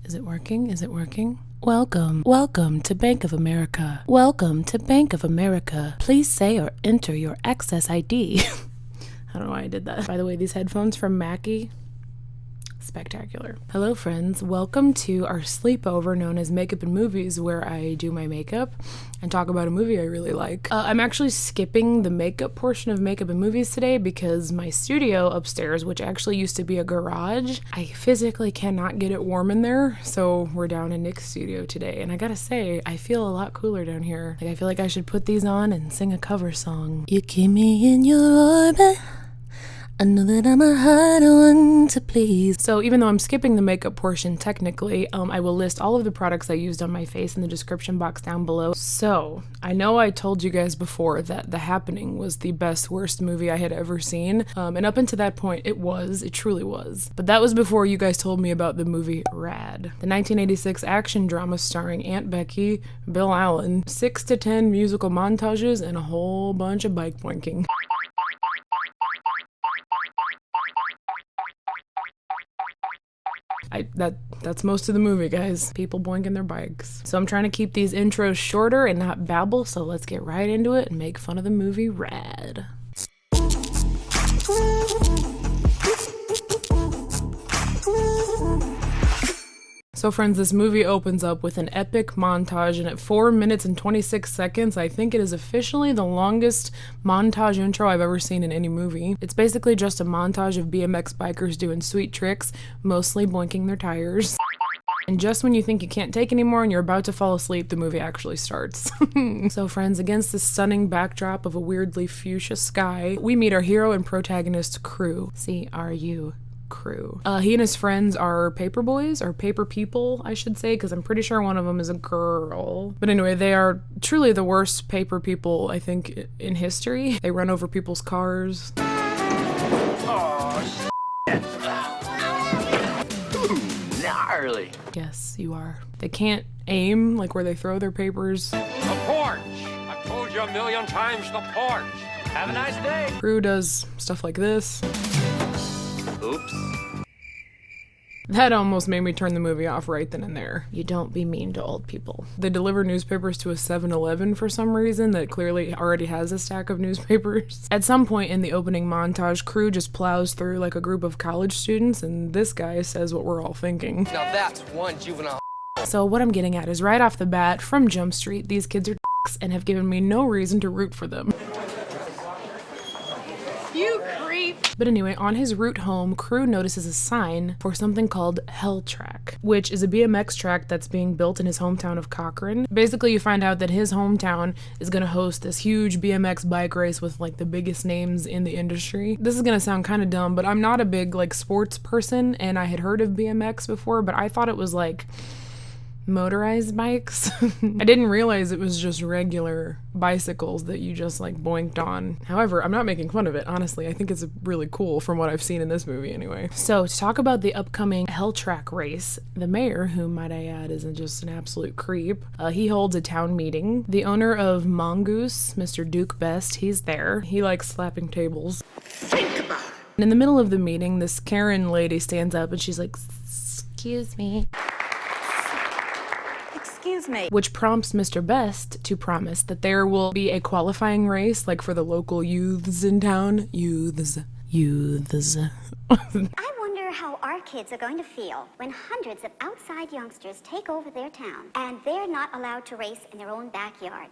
Is it working? Is it working? Welcome to Bank of America. Welcome to Bank of America. Please say or enter your access ID. I don't know why I did that. By the way, these headphones from Mackie, spectacular. Hello friends, welcome to our sleepover known as Makeup and Movies, where I do my makeup and talk about a movie I really like. I'm actually skipping the makeup portion of Makeup and Movies today because my studio upstairs, which actually used to be a garage, I physically cannot get it warm in there, so we're down in Nick's studio today. And I gotta say, I feel a lot cooler down here. Like, I feel like I should put these on and sing a cover song. You keep me in your orbit, I know that I'm a hard one to please. So even though I'm skipping the makeup portion technically, I will list all of the products I used on my face in the description box down below. So I know I told you guys before that The Happening was the best worst movie I had ever seen. And up until that point, it truly was. But that was before you guys told me about the movie Rad. The 1986 action drama starring Aunt Becky, Bill Allen, 6 to 10 musical montages, and a whole bunch of bike boinking. That's most of the movie, guys. People boinking their bikes. So I'm trying to keep these intros shorter and not babble, so let's get right into it and make fun of the movie Rad. So friends, this movie opens up with an epic montage, and at 4 minutes and 26 seconds, I think it is officially the longest montage intro I've ever seen in any movie. It's basically just a montage of BMX bikers doing sweet tricks, mostly boinking their tires. And just when you think you can't take anymore and you're about to fall asleep, the movie actually starts. So friends, against this stunning backdrop of a weirdly fuchsia sky, we meet our hero and protagonist, Crew. C-R-U. Crew. He and his friends are paper boys, or paper people, I should say, because I'm pretty sure one of them is a girl. But anyway, they are truly the worst paper people, I think, in history. They run over people's cars. Oh, shit. Ooh, gnarly. Yes, you are. They can't aim, like where they throw their papers. The porch! I've told you a million times, the porch! Have a nice day! Crew does stuff like this. Oops. That almost made me turn the movie off right then and there. You don't be mean to old people. They deliver newspapers to a 7-Eleven for some reason that clearly already has a stack of newspapers. At some point in the opening montage, Crew just plows through like a group of college students, and this guy says what we're all thinking. Now that's one juvenile. So what I'm getting at is right off the bat, from Jump Street, these kids are dicks and have given me no reason to root for them. You creep! But anyway, on his route home, Crew notices a sign for something called Hell Track, which is a BMX track that's being built in his hometown of Cochrane. Basically, you find out that his hometown is going to host this huge BMX bike race with like the biggest names in the industry. This is going to sound kind of dumb, but I'm not a big like sports person, and I had heard of BMX before, but I thought it was like motorized bikes. I didn't realize it was just regular bicycles that you just like boinked on. However, I'm not making fun of it, honestly. I think it's really cool from what I've seen in this movie anyway. So to talk about the upcoming Hell Track race, the mayor, who might I add is just an absolute creep, he holds a town meeting. The owner of Mongoose, Mr. Duke Best, he's there. He likes slapping tables. Think about it. And in the middle of the meeting, this Karen lady stands up and she's like, "Excuse me." Excuse me. Which prompts Mr. Best to promise that there will be a qualifying race, like for the local youths in town. Youths. I wonder how our kids are going to feel when hundreds of outside youngsters take over their town and they're not allowed to race in their own backyard.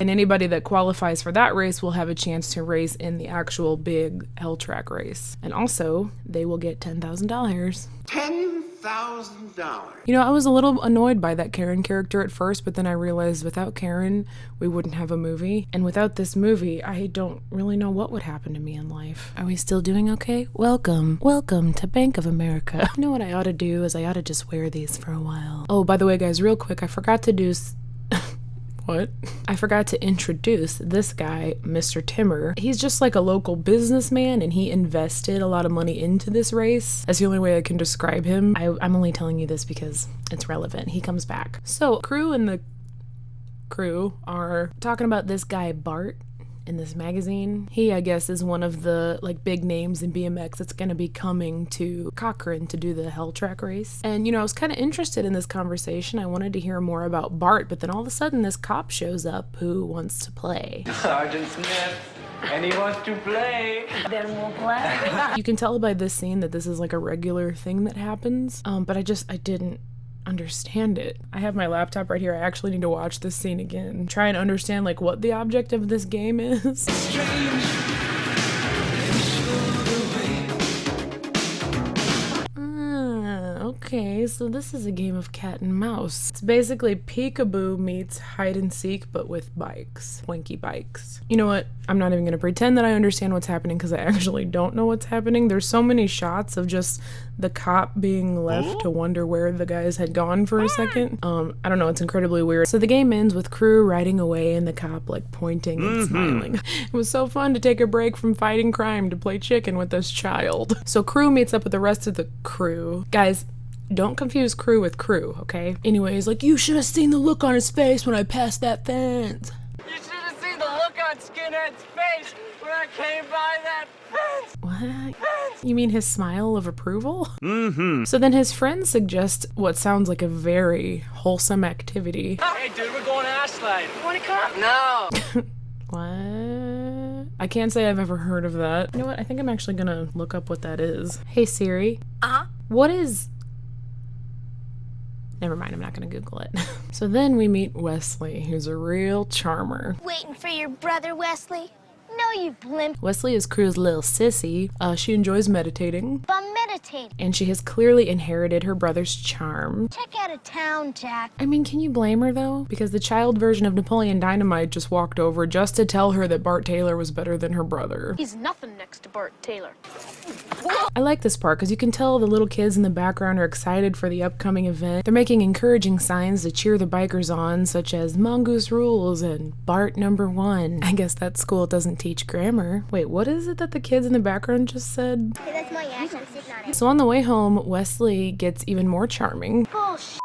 And anybody that qualifies for that race will have a chance to race in the actual big Hell Track race. And also, they will get $10,000. $10,000. You know, I was a little annoyed by that Karen character at first, but then I realized without Karen, we wouldn't have a movie. And without this movie, I don't really know what would happen to me in life. Are we still doing okay? Welcome to Bank of America. You know what I ought to do is I ought to just wear these for a while. Oh, by the way, guys, real quick, I forgot to do... What? I forgot to introduce this guy, Mr. Timmer. He's just like a local businessman, and he invested a lot of money into this race. That's the only way I can describe him. I'm only telling you this because it's relevant. He comes back. So, Crew and the crew are talking about this guy, Bart, in this magazine. He, I guess, is one of the like big names in BMX that's gonna be coming to Cochrane to do the Hell Track race. And you know, I was kind of interested in this conversation. I wanted to hear more about Bart, but then all of a sudden this cop shows up who wants to play. Sergeant Smith, and he wants to play. Then we'll play. You can tell by this scene that this is like a regular thing that happens, but I didn't understand it. I have my laptop right here. I actually need to watch this scene again. Try and understand like what the object of this game is. Okay, so this is a game of cat and mouse. It's basically peekaboo meets hide and seek, but with bikes. Winky bikes. You know what? I'm not even gonna pretend that I understand what's happening because I actually don't know what's happening. There's so many shots of just the cop being left to wonder where the guys had gone for a second. I don't know, it's incredibly weird. So the game ends with crew riding away and the cop like pointing and smiling. It was so fun to take a break from fighting crime to play chicken with this child. So crew meets up with the rest of the crew. Guys, don't confuse crew with crew, okay? Anyways, like, you should have seen the look on his face when I passed that fence. You should have seen the look on Skinhead's face when I came by that fence. What? You mean his smile of approval? So then his friends suggest what sounds like a very wholesome activity. Hey, dude, we're going ass sliding. You want to come? No. What? I can't say I've ever heard of that. You know what? I think I'm actually gonna look up what that is. Hey Siri. What is... Never mind, I'm not gonna Google it. So then we meet Wesley, who's a real charmer. Waiting for your brother, Wesley? No, you blimp. Wesley is Crew's little sissy. She enjoys meditating. I'm meditating. And she has clearly inherited her brother's charm. Check out of town, Jack. I mean, can you blame her though? Because the child version of Napoleon Dynamite just walked over just to tell her that Bart Taylor was better than her brother. He's nothing next to Bart Taylor. I like this part because you can tell the little kids in the background are excited for the upcoming event. They're making encouraging signs to cheer the bikers on, such as Mongoose Rules and Bart #1. I guess that school doesn't teach grammar. Wait, what is it that the kids in the background just said? Hey, that's my ass. I'm sitting on it. So on the way home, Wesley gets even more charming. Bullshit.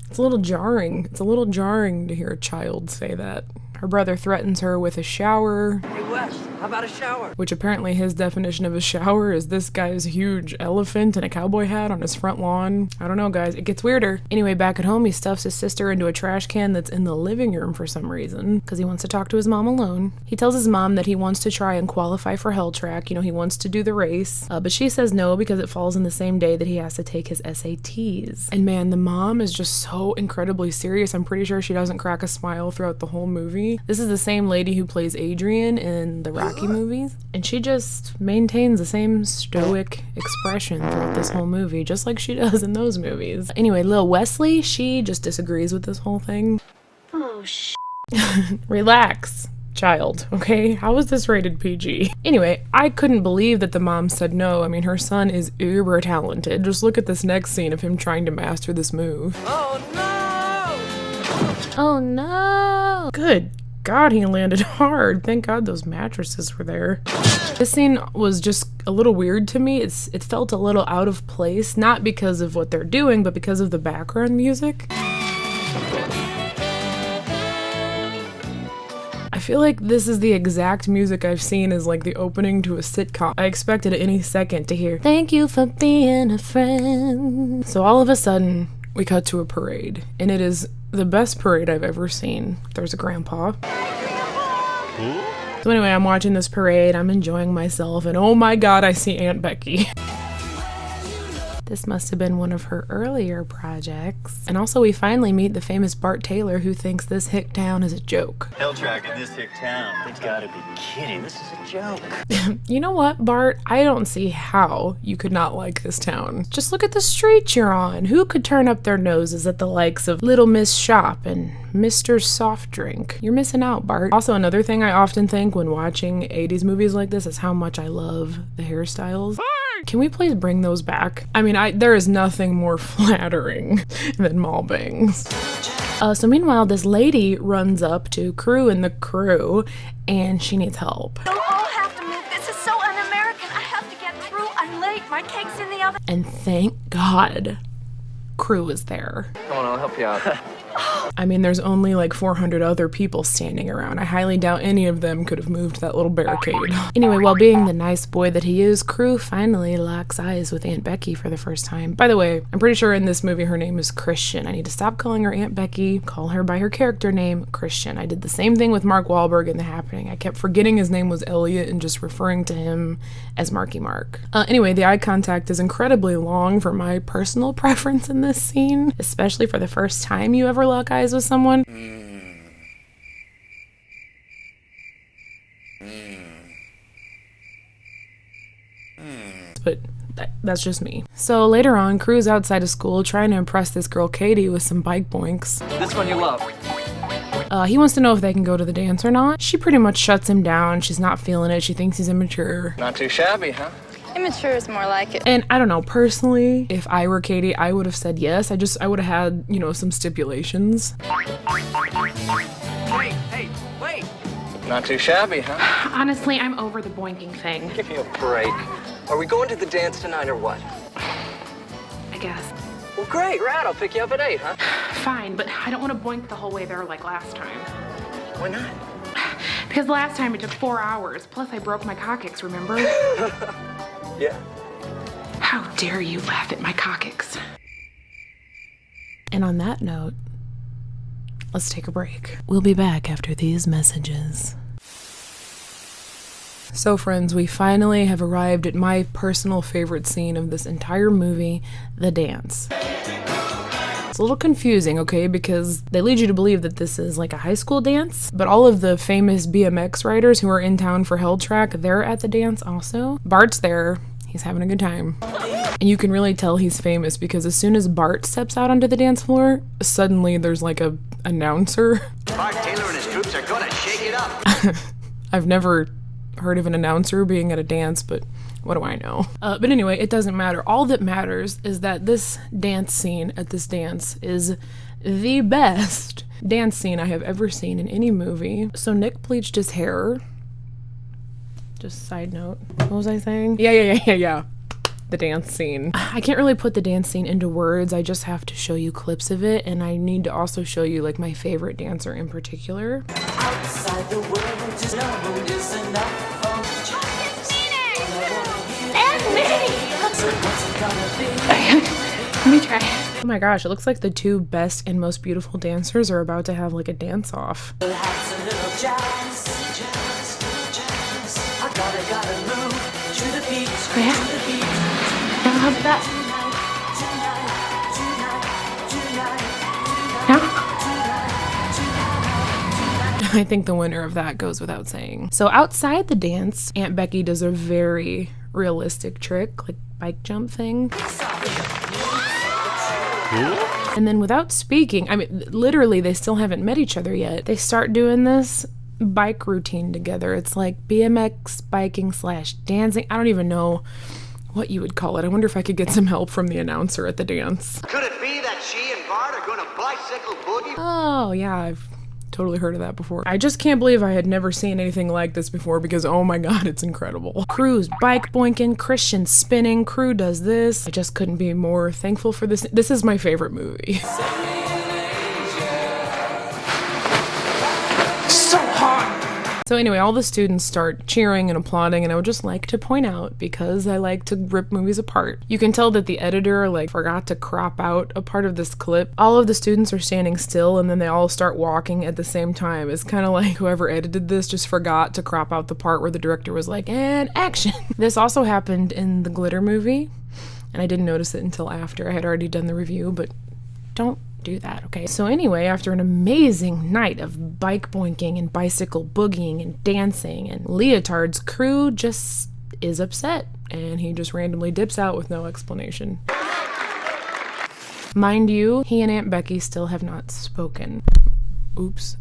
It's a little jarring. It's a little jarring to hear a child say that. Her brother threatens her with a shower. Hey, Wes, how about a shower? Which apparently his definition of a shower is this guy's huge elephant and a cowboy hat on his front lawn. I don't know, guys. It gets weirder. Anyway, back at home, he stuffs his sister into a trash can that's in the living room for some reason, because he wants to talk to his mom alone. He tells his mom that he wants to try and qualify for Hell Track. You know, he wants to do the race. But she says no because it falls in the same day that he has to take his SATs. And man, the mom is just so incredibly serious. I'm pretty sure she doesn't crack a smile throughout the whole movie. This is the same lady who plays Adrian in the Rocky movies, and she just maintains the same stoic expression throughout this whole movie, just like she does in those movies. Anyway, Lil Wesley, she just disagrees with this whole thing. Oh, sh**. Relax, child, okay? How is this rated PG? Anyway, I couldn't believe that the mom said no. I mean, her son is uber talented. Just look at this next scene of him trying to master this move. Oh, no! Oh no! Good God, he landed hard. Thank God those mattresses were there. This scene was just a little weird to me. It felt a little out of place, not because of what they're doing, but because of the background music. I feel like this is the exact music I've seen as like the opening to a sitcom. I expected at any second to hear, "Thank you for being a friend." So all of a sudden, we cut to a parade, and it is the best parade I've ever seen. There's a grandpa. So anyway, I'm watching this parade, I'm enjoying myself, and oh my God, I see Aunt Becky. This must have been one of her earlier projects. And also we finally meet the famous Bart Taylor, who thinks this hick town is a joke. Hell Track in this hick town. They gotta be kidding. This is a joke. You know what, Bart? I don't see how you could not like this town. Just look at the streets you're on. Who could turn up their noses at the likes of Little Miss Shop and Mr. Soft Drink? You're missing out, Bart. Also, another thing I often think when watching 80s movies like this is how much I love the hairstyles. Can we please bring those back? I mean, there is nothing more flattering than mall bangs. So meanwhile, this lady runs up to Crew and the crew, and she needs help. You'll all have to move. This is so un-American. I have to get through. I'm late. My cake's in the oven. And thank God, crew is there. Come on, I'll help you out. I mean, there's only like 400 other people standing around. I highly doubt any of them could have moved that little barricade. Anyway, while being the nice boy that he is, Crew finally locks eyes with Aunt Becky for the first time. By the way, I'm pretty sure in this movie her name is Christian. I need to stop calling her Aunt Becky, call her by her character name, Christian. I did the same thing with Mark Wahlberg in The Happening. I kept forgetting his name was Elliot and just referring to him as Marky Mark. Anyway, the eye contact is incredibly long for my personal preference in this scene, especially for the first time you ever lock eyes with someone. But that's just me. So later on, Crew's outside of school trying to impress this girl Katie with some bike boinks. This one you love. He wants to know if they can go to the dance or not. She pretty much shuts him down. She's not feeling it. She thinks he's immature. Not too shabby, huh? Immature is more like it. And I don't know, personally, if I were Katie, I would have said yes. I would have had, you know, some stipulations. Hey, wait! Not too shabby, huh? Honestly, I'm over the boinking thing, Give me a break. Are we going to the dance tonight or what? I guess. Well, great, Rad. I'll pick you up at 8, huh? Fine, but I don't want to boink the whole way there like last time. Why not? Because last time it took 4 hours. Plus I broke my coccyx, remember? Yeah. How dare you laugh at my coccyx? And on that note, let's take a break. We'll be back after these messages. So friends, we finally have arrived at my personal favorite scene of this entire movie, the dance. It's a little confusing, okay, because they lead you to believe that this is like a high school dance, but all of the famous BMX riders who are in town for Hell Track, they're at the dance also. Bart's there. He's having a good time. And you can really tell he's famous because as soon as Bart steps out onto the dance floor, suddenly there's like a announcer. Bart Taylor and his troops are gonna shake it up. I've never heard of an announcer being at a dance, but what do I know? But anyway, it doesn't matter. All that matters is that this dance scene at this dance is the best dance scene I have ever seen in any movie. So Nick bleached his hair. Just side note. What was I saying? Yeah. The dance scene. I can't really put the dance scene into words. I just have to show you clips of it, and I need to also show you like my favorite dancer in particular. Outside the world is no is enough. Let me try. Oh my gosh, it looks like the two best and most beautiful dancers are about to have like a dance off. I gotta move to the beat. Oh yeah? How about that? Yeah? I think the winner of that goes without saying. So outside the dance, Aunt Becky does a very realistic trick, like bike jump thing. And then without speaking, I mean, literally they still haven't met each other yet. They start doing this bike routine together. It's like BMX biking / dancing. I don't even know what you would call it. I wonder if I could get some help from the announcer at the dance. Could it be that she and Bart are gonna bicycle boogie? Oh yeah, I've totally heard of that before. I just can't believe I had never seen anything like this before because oh my god, it's incredible. Crew's bike boinking, Christian spinning, Crew does this. I just couldn't be more thankful for this. This is my favorite movie. So hot! So anyway, all the students start cheering and applauding, and I would just like to point out, because I like to rip movies apart, you can tell that the editor like forgot to crop out a part of this clip. All of the students are standing still and then they all start walking at the same time. It's kind of like whoever edited this just forgot to crop out the part where the director was like, and action. This also happened in the Glitter movie, and I didn't notice it until after I had already done the review, but don't do that, okay? So anyway, after an amazing night of bike boinking and bicycle boogieing and dancing and leotards, Crew just is upset and he just randomly dips out with no explanation. Mind you, he and Aunt Becky still have not spoken. Oops.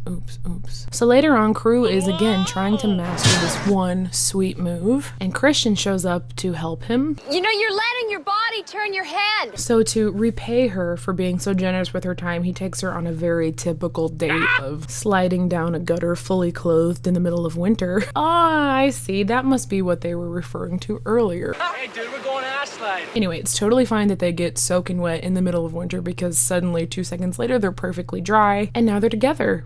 So later on, Crew is again trying to master this one sweet move, and Christian shows up to help him. You know, you're letting your body turn your head. So to repay her for being so generous with her time, he takes her on a very typical date of sliding down a gutter fully clothed in the middle of winter. Ah, I see. That must be what they were referring to earlier. Hey, dude, we're going ass terrified. Anyway, it's totally fine that they get soaking wet in the middle of winter because suddenly 2 seconds later they're perfectly dry and now they're together.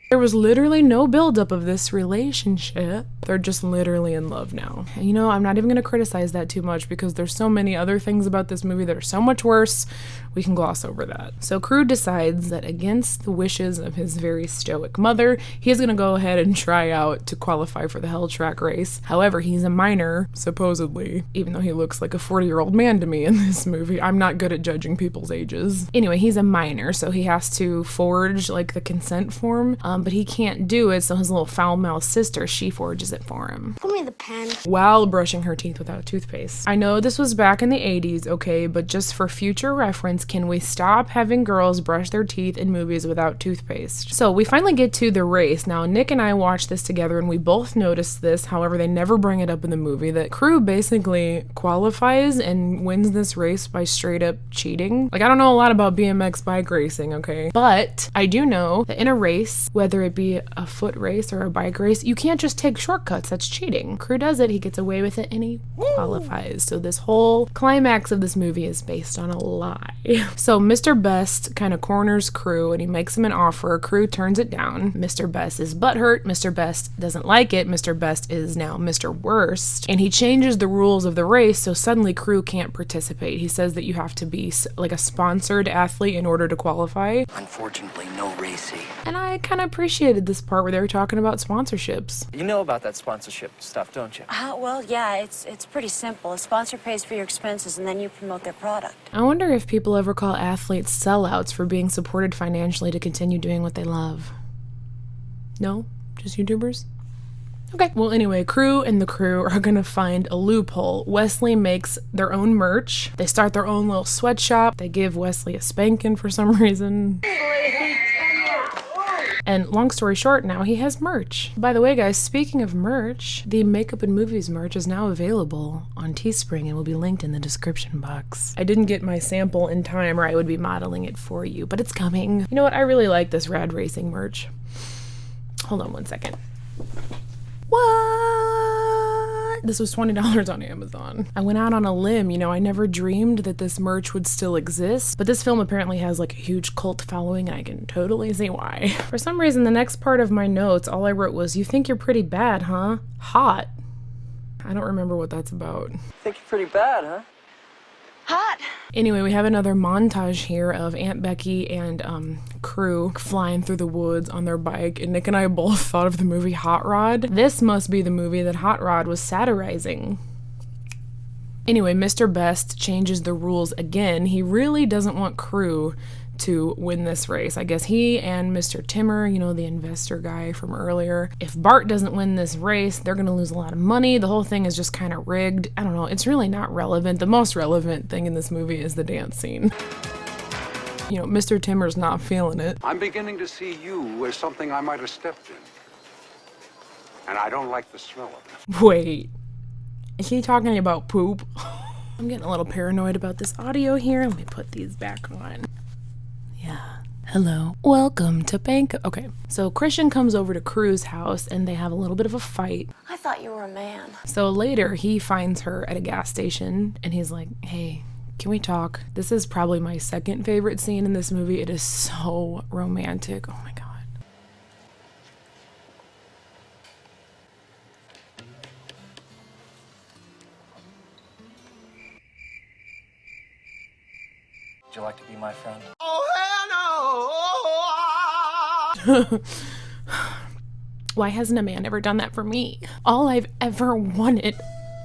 There was literally no buildup of this relationship. They're just literally in love now. And you know, I'm not even going to criticize that too much because there's so many other things about this movie that are so much worse. We can gloss over that. So Crew decides that against the wishes of his very stoic mother, he's going to go ahead and try out to qualify for the Hell Track race. However, he's a minor, supposedly, even though he looks like a 40-year-old man to me in this movie. I'm not good at judging people's ages. Anyway, he's a minor, so he has to forge like the consent form. But he can't do it, so his little foul-mouthed sister, she forges it for him. Give me the pen. While brushing her teeth without toothpaste. I know this was back in the 80s, okay, but just for future reference, can we stop having girls brush their teeth in movies without toothpaste? So we finally get to the race. Now, Nick and I watched this together and we both noticed this, however, they never bring it up in the movie, that Crew basically qualifies and wins this race by straight up cheating. Like, I don't know a lot about BMX bike racing, okay? But I do know that in a race, whether it be a foot race or a bike race, you can't just take shortcuts. That's cheating. Crew does it, he gets away with it, and he qualifies. So this whole climax of this movie is based on a lie. So Mr. Best kind of corners Crew and he makes him an offer. Crew turns it down. Mr. Best is butthurt. Mr. Best doesn't like it. Mr. Best is now Mr. Worst. And he changes the rules of the race so suddenly Crew can't participate. He says that you have to be like a sponsored athlete in order to qualify. Unfortunately, no racy. And I kind of appreciated this part where they were talking about sponsorships. You know about that sponsorship stuff, don't you? Well, yeah, it's pretty simple. A sponsor pays for your expenses and then you promote their product. I wonder if people ever call athletes sellouts for being supported financially to continue doing what they love. No? Just YouTubers? Okay. Well, anyway, Crew and the crew are gonna find a loophole. Wesley makes their own merch. They start their own little sweatshop. They give Wesley a spanking for some reason. And long story short, now he has merch. By the way, guys, speaking of merch, the Makeup and Movies merch is now available on Teespring and will be linked in the description box. I didn't get my sample in time or I would be modeling it for you, but it's coming. You know what? I really like this Rad Racing merch. Hold on one second. What? This was $20 on Amazon. I went out on a limb, you know, I never dreamed that this merch would still exist, but this film apparently has like a huge cult following. I can totally see why. For some reason, the next part of my notes, all I wrote was, "You think you're pretty bad, huh? Hot." I don't remember what that's about. Think you're pretty bad, huh? Hot! Anyway, we have another montage here of Aunt Becky and Crew flying through the woods on their bike, and Nick and I both thought of the movie Hot Rod. This must be the movie that Hot Rod was satirizing. Anyway, Mr. Best changes the rules again. He really doesn't want Crew to win this race. I guess he and Mr. Timmer, you know, the investor guy from earlier, if Bart doesn't win this race, they're gonna lose a lot of money. The whole thing is just kind of rigged. I don't know, it's really not relevant. The most relevant thing in this movie is the dance scene. You know, Mr. Timmer's not feeling it. I'm beginning to see you as something I might have stepped in. And I don't like the smell of it. Wait, is he talking about poop? I'm getting a little paranoid about this audio here. Let me put these back on. Yeah. Hello. Welcome to Bank. Okay. So Christian comes over to Crew's house and they have a little bit of a fight. I thought you were a man. So later he finds her at a gas station and he's like, "Hey, can we talk?" This is probably my second favorite scene in this movie. It is so romantic. Oh my God. Would you like to be my friend? Why hasn't a man ever done that for me? All I've ever wanted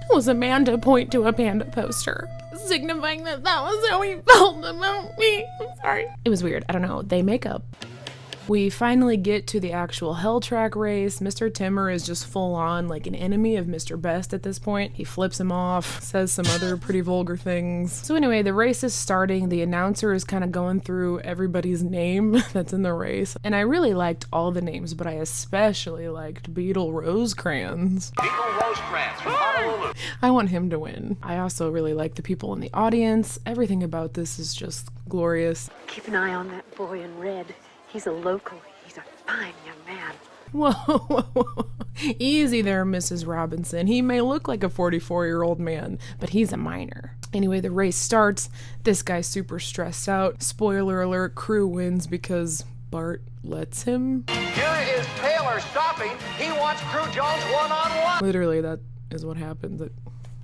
was a man to point to a panda poster, signifying that that was how he felt about me. I'm sorry. It was weird. I don't know. They make up. We finally get to the actual Hell Track race. Mr. Timmer is just full on like an enemy of Mr. Best at this point. He flips him off, says some other pretty vulgar things. So anyway, the race is starting. The announcer is kind of going through everybody's name that's in the race. And I really liked all the names, but I especially liked Beetle Rosecrans. Beetle Rosecrans from Honolulu. I want him to win. I also really like the people in the audience. Everything about this is just glorious. Keep an eye on that boy in red. He's a local. He's a fine young man. Whoa, whoa, whoa. Easy there, Mrs. Robinson. He may look like a 44-year-old man, but he's a minor. Anyway, the race starts. This guy's super stressed out. Spoiler alert, Crew wins because Bart lets him. Here is Taylor stopping. He wants Crew Jones one-on-one. Literally, that is what happens. I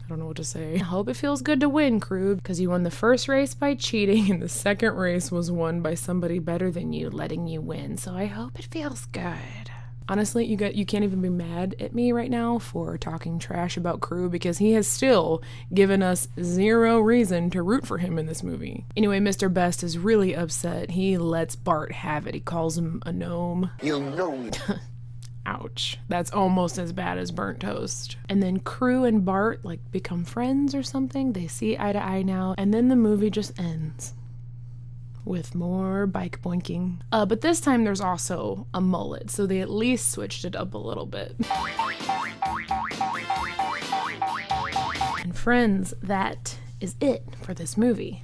don't know what to say. I hope it feels good to win, Crew, because you won the first race by cheating and the second race was won by somebody better than you letting you win. So I hope it feels good. Honestly, you can't even be mad at me right now for talking trash about Crew because he has still given us zero reason to root for him in this movie. Anyway, Mr. Best is really upset. He lets Bart have it. He calls him a gnome. You know. Ouch. That's almost as bad as burnt toast. And then Crew and Bart become friends or something. They see eye to eye now, and then the movie just ends with more bike boinking. But this time there's also a mullet, so they at least switched it up a little bit. And friends, that is it for this movie.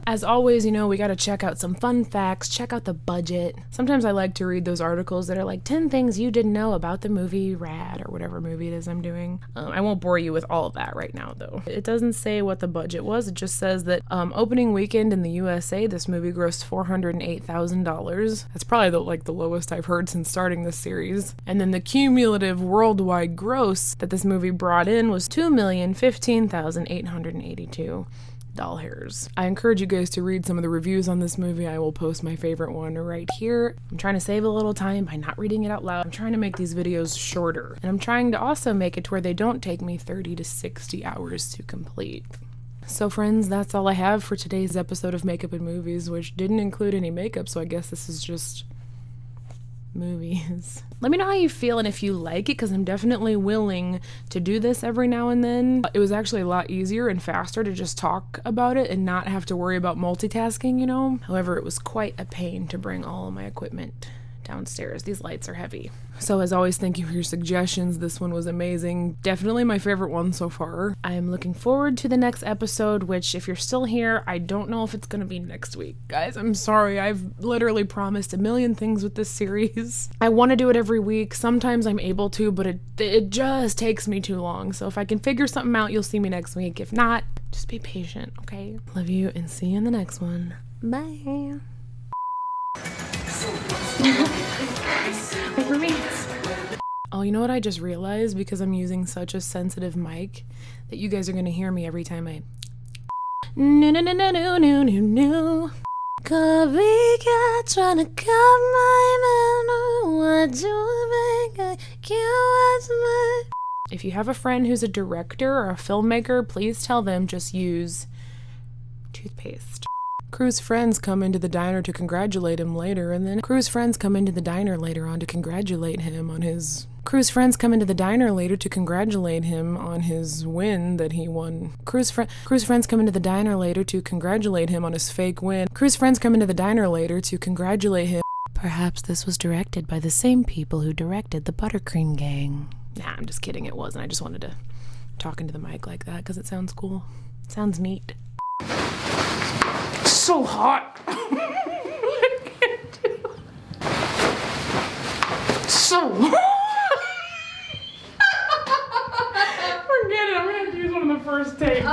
As always, we gotta check out some fun facts, check out the budget. Sometimes I like to read those articles that are like 10 things you didn't know about the movie Rad, or whatever movie it is I'm doing. I won't bore you with all of that right now, though. It doesn't say what the budget was. It just says that opening weekend in the USA, this movie grossed $408,000. That's probably the lowest I've heard since starting this series. And then the cumulative worldwide gross that this movie brought in was $2,015,882. doll hairs. I encourage you guys to read some of the reviews on this movie. I will post my favorite one right here. I'm trying to save a little time by not reading it out loud. I'm trying to make these videos shorter, and I'm trying to also make it to where they don't take me 30 to 60 hours to complete. So friends, that's all I have for today's episode of Makeup and Movies, which didn't include any makeup, so I guess this is just movies. Let me know how you feel and if you like it, because I'm definitely willing to do this every now and then. It was actually a lot easier and faster to just talk about it and not have to worry about multitasking, However, it was quite a pain to bring all of my equipment downstairs. These lights are heavy. So as always, thank you for your suggestions. This one was amazing. Definitely my favorite one so far. I am looking forward to the next episode, which if you're still here, I don't know if it's gonna be next week. Guys, I'm sorry. I've literally promised a million things with this series. I want to do it every week. Sometimes I'm able to, but it just takes me too long. So if I can figure something out, you'll see me next week. If not, just be patient, okay? Love you and see you in the next one. Bye. For me. Oh, you know what I just realized? Because I'm using such a sensitive mic that you guys are gonna hear me every time I no. Copycat trying to cut my man. What do I make? I can't watch my. If you have a friend who's a director or a filmmaker, please tell them just use toothpaste. Crew's friends come into the diner to congratulate him later, and then Crew's friends come into the diner later on to congratulate him on his... Crew's friends come into the diner later to congratulate him on his win that he won. Crew's friends come into the diner later to congratulate him on his fake win. Crew's friends come into the diner later to congratulate him. Perhaps this was directed by the same people who directed the Buttercream Gang. Nah, I'm just kidding, it wasn't. I just wanted to talk into the mic like that because it sounds cool. It sounds neat. So hot. I can't do it. So forget it. I'm gonna have to use one of the first takes.